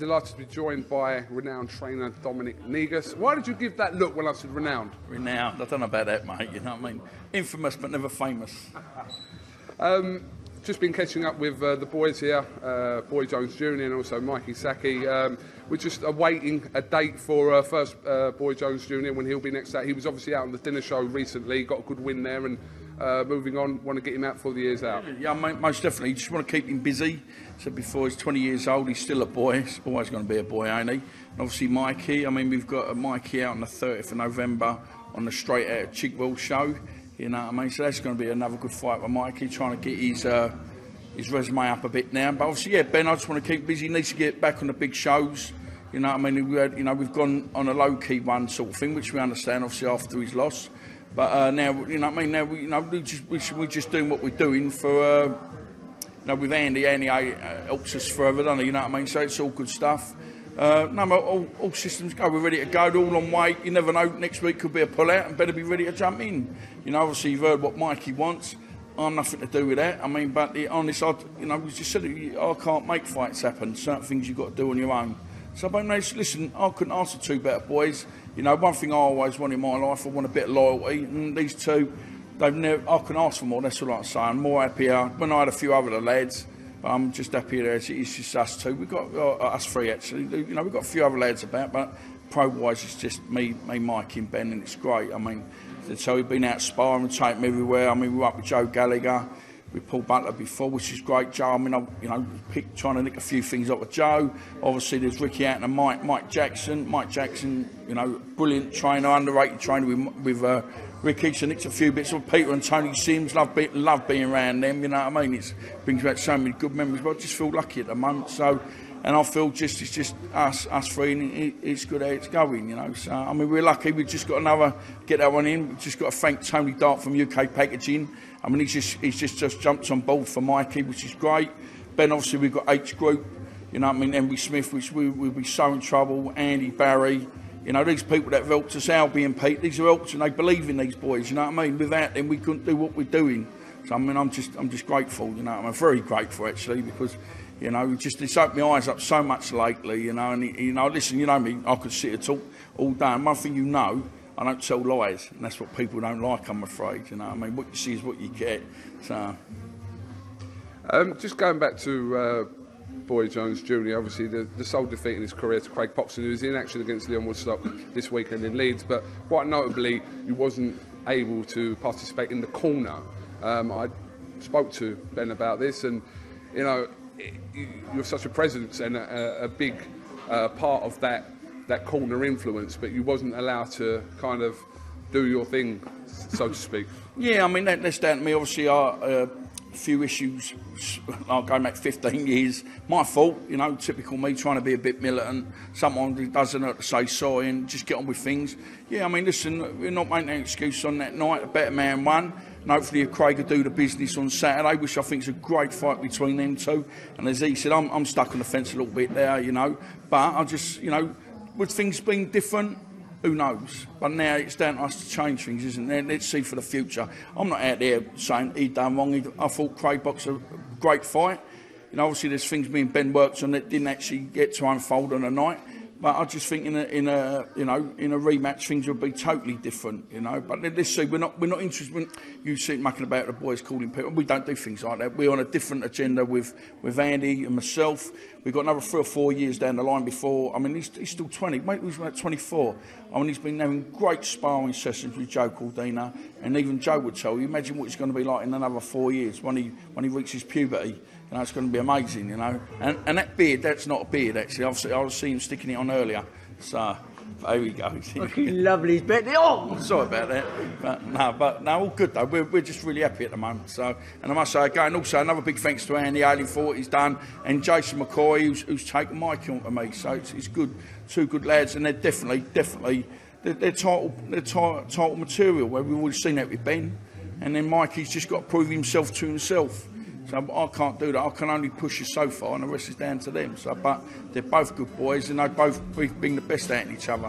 Delighted to be joined by renowned trainer Dominic Negus. Why did you give that look when I said renowned? Renowned, I don't know about that, mate, you know what I mean? Infamous but never famous. Just been catching up with the boys here, Boy Jones Jr. and also Mikey Saki. We're just awaiting a date for first Boy Jones Jr. when he'll be next out. He was obviously out on the dinner show recently, got a good win there, and moving on, want to get him out before the year's out. Yeah, most definitely. You just want to keep him busy. So before he's 20 years old, he's still a boy. He's always going to be a boy, ain't he? And obviously Mikey, I mean, we've got a Mikey out on the 30th of November on the Straight Out of Chigwell show. You know what I mean? So that's going to be another good fight with Mikey, trying to get his resume up a bit now. But obviously, yeah, Ben, I just want to keep busy. He needs to get back on the big shows. You know what I mean? We've gone on a low-key one sort of thing, which we understand, obviously, after his loss. But now, you know what I mean? Now, we're just doing what we're doing for, with Andy. Andy helps us forever, doesn't he? You know what I mean? So it's all good stuff. All systems go. We're ready to go. They're all on weight. You never know. Next week could be a pull-out and better be ready to jump in. You know, obviously, you've heard what Mikey wants. I'm nothing to do with that. I mean, but we just said I can't make fights happen. Certain things you've got to do on your own. So, but listen, I couldn't ask for two better boys. You know, one thing I always want in my life, I want a bit of loyalty. And these two, I can ask for more. That's all I say. I'm more happier. When I had a few other lads, but I'm just happier as it's just us two. We've got us three actually. You know, we've got a few other lads about, but pro-wise, it's just me, Mike, and Ben, and it's great. I mean, so we've been out sparring, taking me everywhere. I mean, we were up with Joe Gallagher. We Paul Butler before, which is great. Joe, I mean, trying to nick a few things up with Joe. Obviously, there's Ricky Out and Mike Jackson. Mike Jackson, you know, brilliant trainer, underrated trainer with Ricky. So nicked a few bits with Peter and Tony Sims. Love being around them. You know what I mean? It brings back so many good memories. But I just feel lucky at the moment. So, and I feel it's just us three, and it's good how it's going. You know. So I mean, we're lucky. We've just got get that one in. We've just got to thank Tony Dart from UK Packaging. I mean, he's just jumped on board for Mikey, which is great. Ben, obviously, we've got H Group, you know what I mean, Henry Smith, which we'll be so in trouble, Andy, Barry, you know, these people that have helped us, Albie and Pete, these are helped and they believe in these boys, you know what I mean? Without them, we couldn't do what we're doing. So, I mean, I'm just grateful, you know, I'm very grateful, actually, because, you know, it's opened my eyes up so much lately, you know, and, you know, listen, you know me, I could sit and talk all day, and one thing you know, I don't tell lies, and that's what people don't like, I'm afraid, you know. I mean, what you see is what you get, so... just going back to Boy Jones Jr., obviously the sole defeat in his career to Craig Poxton, who was in action against Leon Woodstock this weekend in Leeds, but quite notably, he wasn't able to participate in the corner. I spoke to Ben about this, and, you know, you're such a presence and a big part of that corner influence, but you wasn't allowed to kind of do your thing, so to speak. Yeah, I mean, that's down to me. Obviously, a few issues, I'll go back 15 years. My fault, you know, typical me, trying to be a bit militant. Someone who doesn't have to say sorry and just get on with things. Yeah, I mean, listen, we're not making an excuse on that night. A better man won. And hopefully Craig will do the business on Saturday, which I think is a great fight between them two. And as he said, I'm stuck on the fence a little bit there, you know. But I just, you know, would things been different? Who knows? But now it's down to us to change things, isn't it? Let's see for the future. I'm not out there saying he done wrong. I thought Craig boxed a great fight. You know, obviously there's things me and Ben worked on that didn't actually get to unfold on the night. But I just think in a rematch things will be totally different, you know. But let's see. We're not interested. When you see mucking about the boys calling people, we don't do things like that. We're on a different agenda with Andy and myself. We've got another 3 or 4 years down the line before. I mean, he's still 20. Mate, he's about 24. I mean, he's been having great sparring sessions with Joe Cordina, and even Joe would tell you. Imagine what it's going to be like in another 4 years when he reaches puberty. You know, it's going to be amazing, you know. And that beard, that's not a beard, actually. I was seeing him sticking it on earlier. So, there we go. Fucking lovely, bet. Oh! Sorry about that. But no, all good, though. We're just really happy at the moment. So, and I must say again, also another big thanks to Andy Allen for what he's done, and Jason McCoy, who's taken Mike on to me. So it's good, two good lads, and they're definitely, they're title material, where we've already seen that with Ben. And then Mikey's just got to prove himself to himself. So I can't do that. I can only push you so far, and the rest is down to them. So, but they're both good boys, and they both bring the best out in each other.